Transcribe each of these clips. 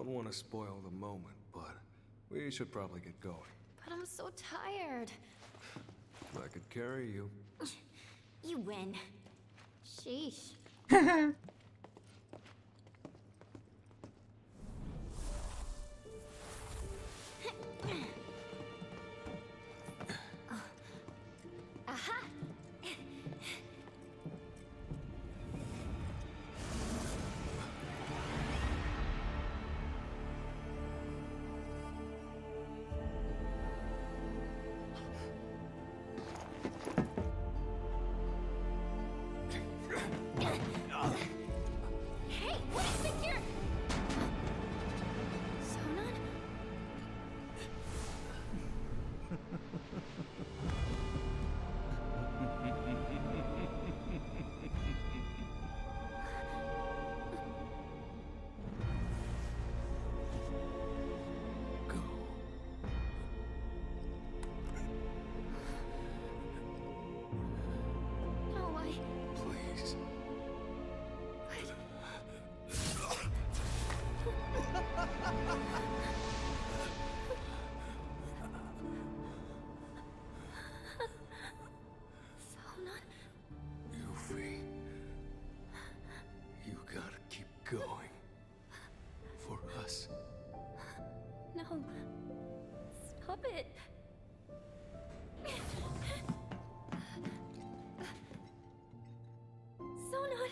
Don't want to spoil the moment, but we should probably get going. But I'm so tired. I could carry you. You win. Sheesh. Aha! Hey, what is it here? Sonon? Go. No, Please. Sonon? Yuffie. You gotta keep going. For us. No. Stop it. Sonon!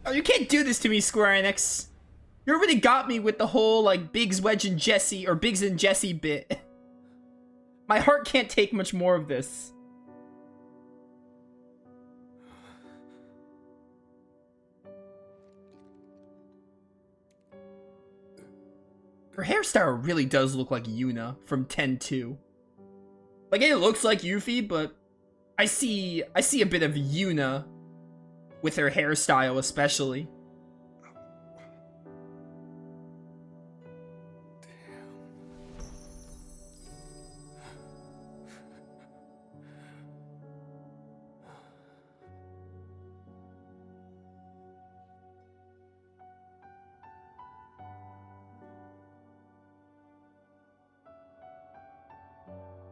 Oh, you can't do this to me, Square Enix. You already got me with the whole, like, Biggs, Wedge, and Jesse, or Biggs and Jesse bit. My heart can't take much more of this. Her hairstyle really does look like Yuna from 10-2. Like, it looks like Yuffie, but I see a bit of Yuna with her hairstyle, especially.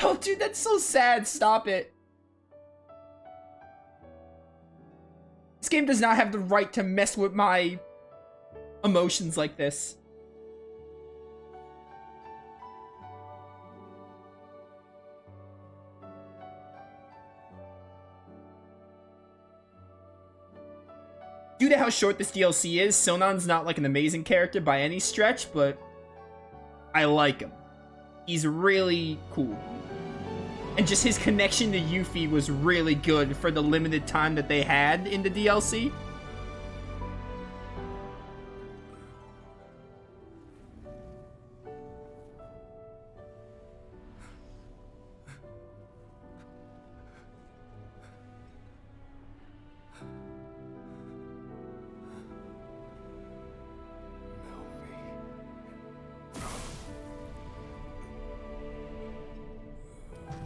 Oh, dude, that's so sad. Stop it. This game does not have the right to mess with my emotions like this. Due to how short this DLC is, Sonon's not like an amazing character by any stretch, but I like him. He's really cool. And just his connection to Yuffie was really good for the limited time that they had in the DLC.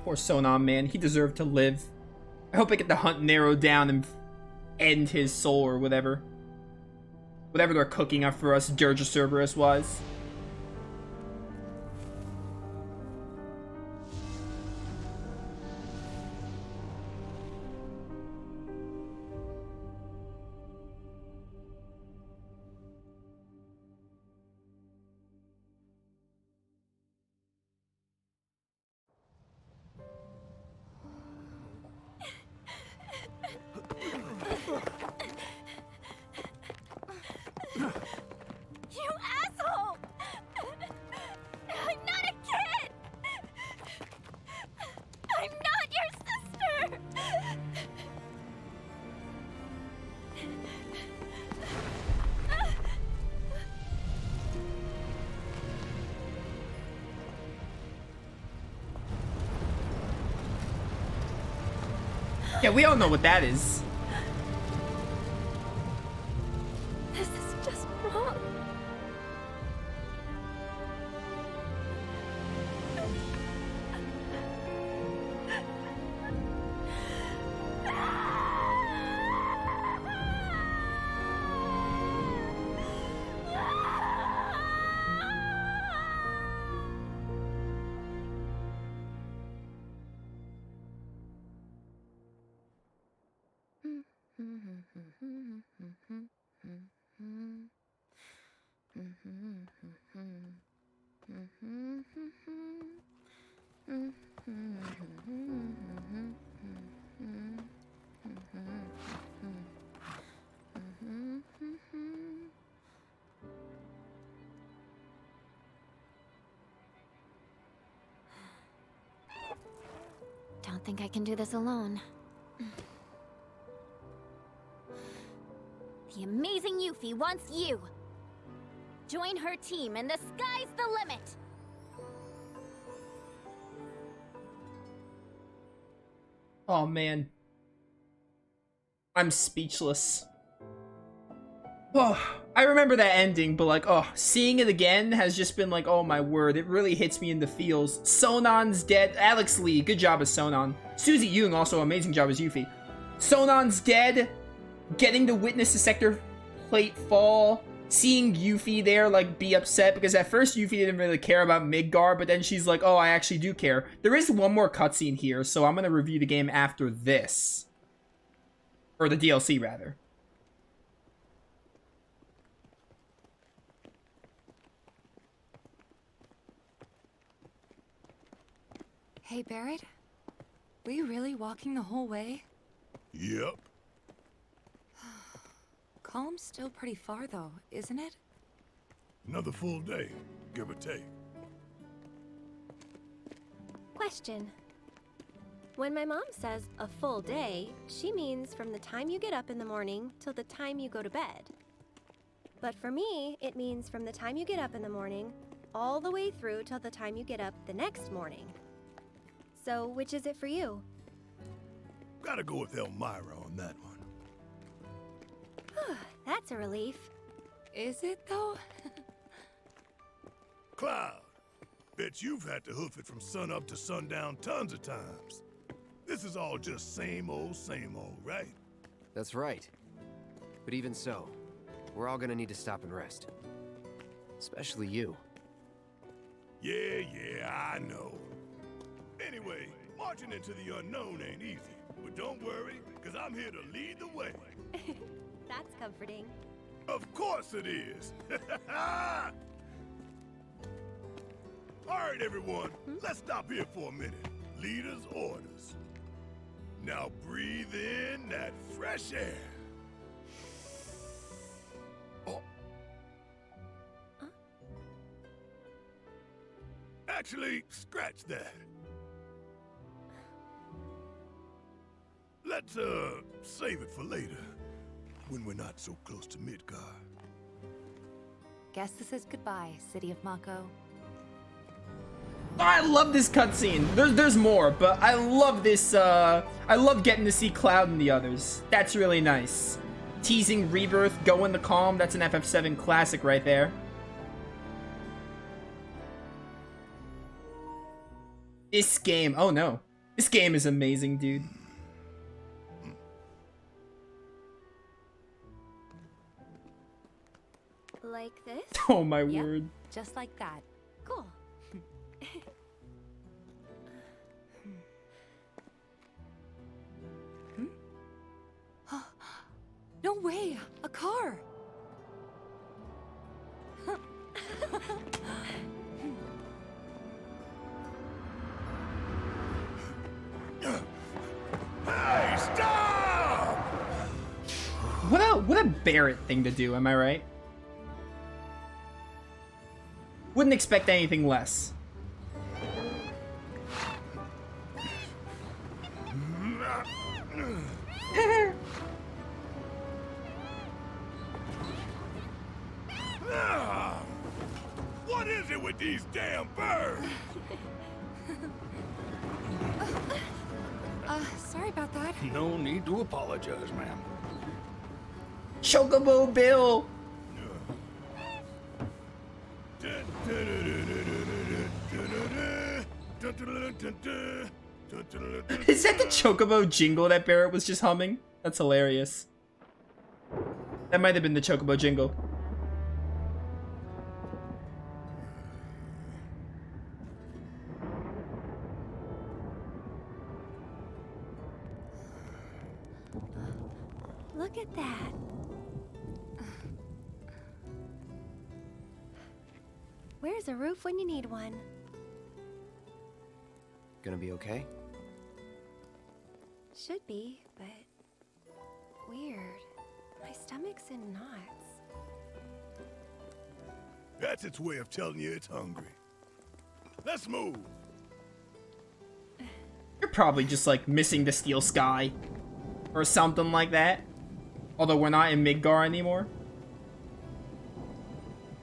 Poor Sonon, man. He deserved to live. I hope I get the hunt narrowed down and end his soul or whatever. Whatever they're cooking up for us, Dirge Cerberus-wise. You asshole! Yeah, we all know what that is. This is just wrong. Don't think I can do this alone. The amazing Yuffie wants you. Join her team and the sky's the limit. Oh man. I'm speechless. Oh, I remember that ending, but like, oh, seeing it again has just been like, oh my word, it really hits me in the feels. Sonon's dead. Alex Lee, good job as Sonon. Suzy Young, also amazing job as Yuffie. Sonon's dead. Getting to witness the sector plate fall. Seeing Yuffie there, like, be upset, because at first Yuffie didn't really care about Midgar, but then she's like, oh, I actually do care. There is one more cutscene here, so I'm gonna review the game after this. Or the DLC, rather. Hey, Barrett? Were you really walking the whole way? Yep. Calm's still pretty far, though, isn't it? Another full day, give or take. Question. When my mom says a full day, she means from the time you get up in the morning till the time you go to bed. But for me, it means from the time you get up in the morning all the way through till the time you get up the next morning. So, which is it for you? Gotta go with Elmira on that one. That's a relief. Is it, though? Cloud, bet you've had to hoof it from sunup to sundown tons of times. This is all just same old, right? That's right. But even so, we're all gonna need to stop and rest. Especially you. Yeah, I know. Anyway, marching into the unknown ain't easy. But don't worry, because I'm here to lead the way. That's comforting. Of course it is. All right, everyone. Let's stop here for a minute. Leader's orders. Now breathe in that fresh air. Oh. Actually, scratch that. Let's, save it for later. When we're not so close to Midgar. Guess this is goodbye, City of Mako. I love this cutscene. There's more, but I love this, I love getting to see Cloud and the others. That's really nice. Teasing Rebirth, going to Calm, that's an FF7 classic right there. This game, oh no. This game is amazing, dude. Like this? Oh my Yep. word. Just like that. Cool. No way! A car! Hey, stop! What a Barrett thing to do, am I right? Wouldn't expect anything less. What is it with these damn birds? Sorry about that. No need to apologize, ma'am. Chocobo Bill! Is that the Chocobo jingle that Barrett was just humming? That's hilarious. That might have been the Chocobo jingle. Look at that. Where's a roof when you need one? Gonna be okay? Should be, but weird. My stomach's in knots. That's its way of telling you it's hungry. Let's move. You're probably just like missing the steel sky or something like that. Although we're not in Midgar anymore.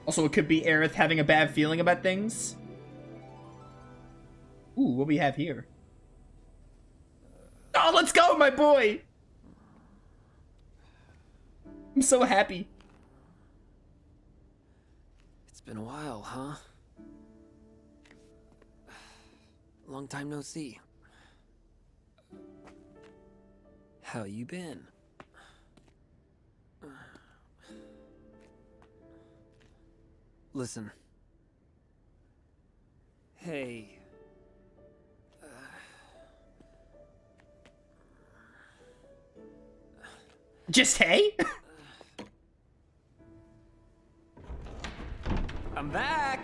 Also, it could be Aerith having a bad feeling about things. Ooh, what we have here? Oh, let's go, my boy! I'm so happy. It's been a while, huh? Long time no see. How you been? Listen. Hey. Just hey? I'm back!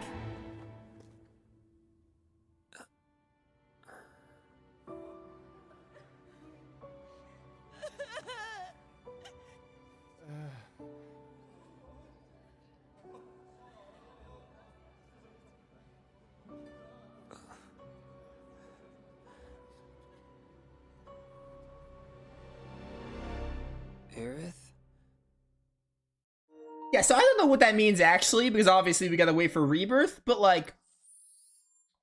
Aerith? Yeah, so I don't know what that means actually, because obviously we gotta wait for Rebirth, but like,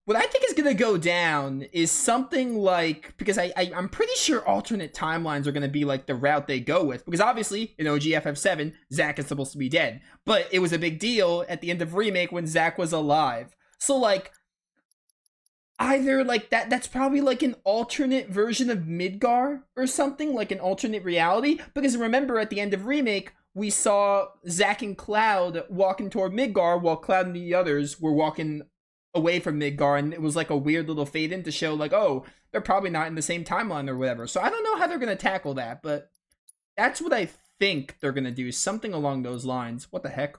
what I think is gonna go down is something like, because I'm pretty sure alternate timelines are gonna be like the route they go with, because obviously in OG FF7, Zack is supposed to be dead, but it was a big deal at the end of Remake when Zack was alive. So like, either like that's probably like an alternate version of Midgar or something, like an alternate reality, because remember at the end of Remake, we saw Zack and Cloud walking toward Midgar while Cloud and the others were walking away from Midgar, and it was like a weird little fade in to show like, oh, they're probably not in the same timeline or whatever. So I don't know how they're going to tackle that, but that's what I think they're going to do, something along those lines. What the heck?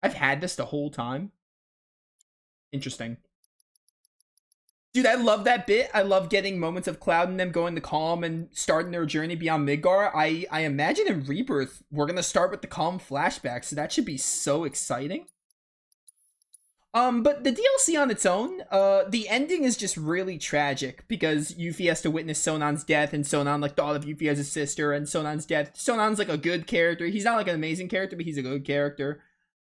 I've had this the whole time. Interesting. Dude, I love that bit. I love getting moments of Cloud and them going to Calm and starting their journey beyond Midgar. I imagine in Rebirth, we're going to start with the Calm flashback, so that should be so exciting. But the DLC on its own, the ending is just really tragic because Yuffie has to witness Sonan's death, and Sonan like thought of Yuffie as his sister, and Sonan's death. Sonan's like a good character. He's not like an amazing character, but he's a good character.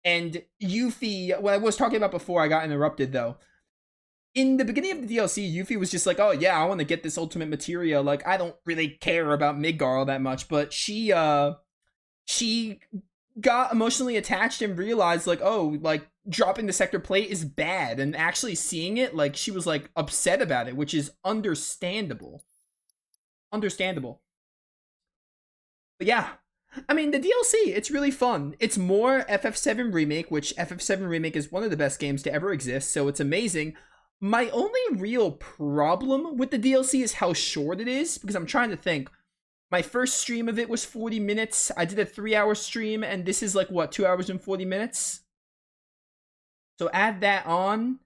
And Yuffie, what I was talking about before I got interrupted though, in the beginning of the DLC, Yuffie was just like, oh yeah, I want to get this ultimate materia. Like, I don't really care about Midgar all that much, but she got emotionally attached and realized like, oh, like dropping the sector plate is bad, and actually seeing it, like she was like upset about it, which is understandable. But yeah, I mean, the DLC, it's really fun. It's more FF7 Remake, which FF7 Remake is one of the best games to ever exist, so it's amazing. My only real problem with the DLC is how short it is, because I'm trying to think. My first stream of it was 40 minutes. I did a 3-hour stream, and this is like, what, 2 hours and 40 minutes? So add that on.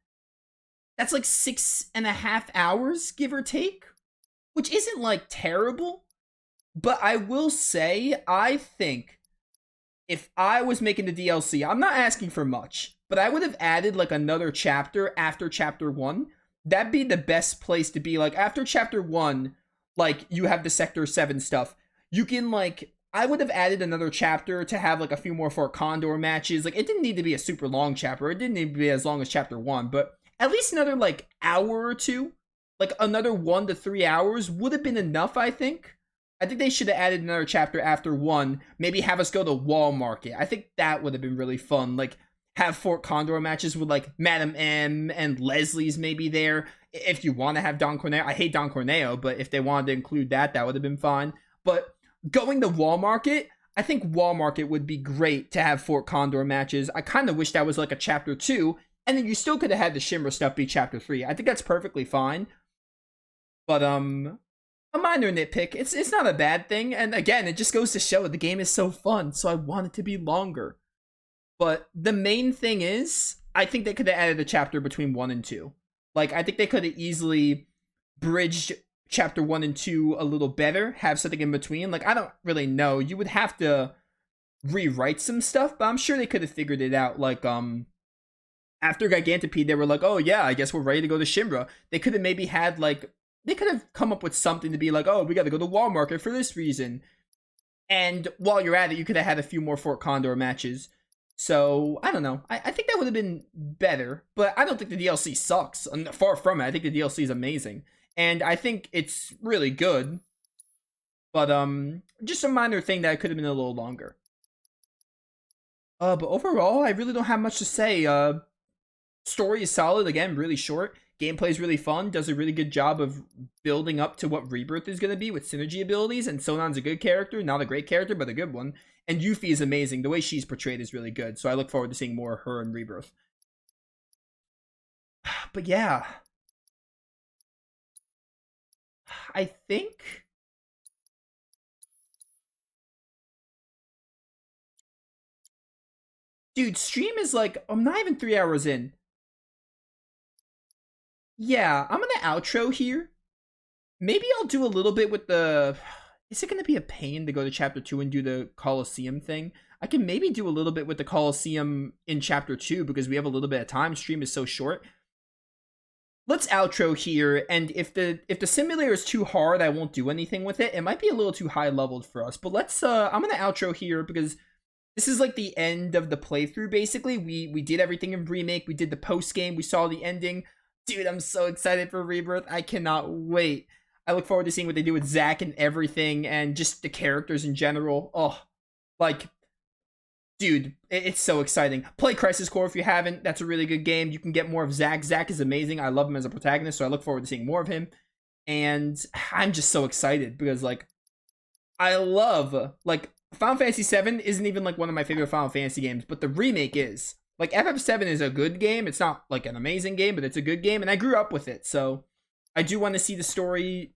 That's like 6.5 hours, give or take, which isn't like terrible. But I will say, I think if I was making the DLC, I'm not asking for much, but I would have added like another chapter after chapter 1. That'd be the best place to be. Like after chapter 1, like you have the Sector 7 stuff. You can like, I would have added another chapter to have like a few more Fort Condor matches. Like it didn't need to be a super long chapter. It didn't need to be as long as chapter 1, but at least another like hour or two like another 1 to 3 hours would have been enough, I think. I think they should have added another chapter after 1. Maybe have us go to Wall Market. I think that would have been really fun. Like, have Fort Condor matches with, like, Madam M and Leslie's maybe there. If you want to have Don Corneo. I hate Don Corneo, but if they wanted to include that, that would have been fine. But going to Wall Market, I think Wall Market would be great to have Fort Condor matches. I kind of wish that was like a chapter 2, and then you still could have had the Shimmer stuff be chapter 3. I think that's perfectly fine. But, a minor nitpick. It's not a bad thing, and again, it just goes to show the game is so fun, so I want it to be longer. But the main thing is, I think they could have added a chapter between 1 and 2. Like, I think they could have easily bridged chapter 1 and 2 a little better, have something in between. Like, I don't really know. You would have to rewrite some stuff, but I'm sure they could have figured it out. Like, after Gigantopede, they were like, oh yeah, I guess we're ready to go to Shinra. They could have maybe had, like, they could have come up with something to be like, oh, we gotta go to Wall Market for this reason. And while you're at it, you could have had a few more Fort Condor matches. So, I don't know. I think that would have been better, but I don't think the DLC sucks. Far from it. I think the DLC is amazing. And I think it's really good. But, just a minor thing that could have been a little longer. But overall, I really don't have much to say. Story is solid, again, really short. Gameplay is really fun, does a really good job of building up to what Rebirth is going to be with synergy abilities, and Sonan's a good character, not a great character, but a good one. And Yuffie is amazing, the way she's portrayed is really good, so I look forward to seeing more of her in Rebirth. But yeah. I think... Dude, stream is like, I'm not even 3 hours in. Yeah, I'm gonna outro here. Maybe I'll do a little bit with the... Is it gonna be a pain to go to chapter 2 and do the Colosseum thing? I can maybe do a little bit with the Colosseum in chapter 2 because we have a little bit of time. Stream is so short. Let's outro here, and if the simulator is too hard, I won't do anything with it. It might be a little too high leveled for us, but let's I'm gonna outro here because this is like the end of the playthrough. Basically, we did everything in Remake. We did the post game. We saw the ending. Dude, I'm so excited for Rebirth. I cannot wait. I look forward to seeing what they do with Zack and everything, and just the characters in general. Oh, like, dude, it's so exciting. Play Crisis Core if you haven't. That's a really good game. You can get more of Zack. Zack is amazing. I love him as a protagonist, so I look forward to seeing more of him. And I'm just so excited because, like, I love, like, Final Fantasy VII isn't even, like, one of my favorite Final Fantasy games, but the remake is. Like, FF7 is a good game. It's not, like, an amazing game, but it's a good game, and I grew up with it, so I do want to see the story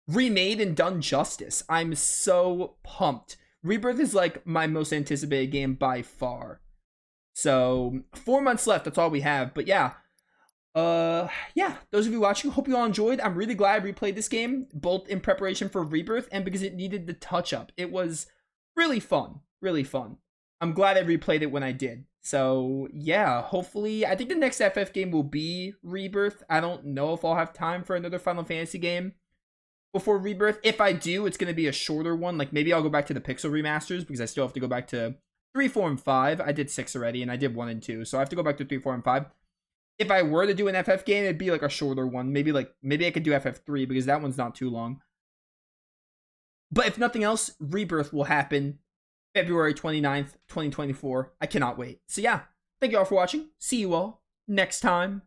remade and done justice. I'm so pumped. Rebirth is, like, my most anticipated game by far. So, 4 months left, that's all we have, but yeah. Yeah, those of you watching, hope you all enjoyed. I'm really glad I replayed this game, both in preparation for Rebirth and because it needed the touch-up. It was really fun, really fun. I'm glad I replayed it when I did. So, yeah, hopefully, I think the next FF game will be Rebirth. I don't know if I'll have time for another Final Fantasy game before Rebirth. If I do, it's going to be a shorter one. Like, maybe I'll go back to the Pixel remasters because I still have to go back to 3, 4, and 5. I did 6 already, and I did 1 and 2. So I have to go back to 3, 4, and 5. If I were to do an FF game, it'd be like a shorter one. Maybe I could do FF3 because that one's not too long. But if nothing else, Rebirth will happen February 29th, 2024. I cannot wait. So yeah, thank you all for watching. See you all next time.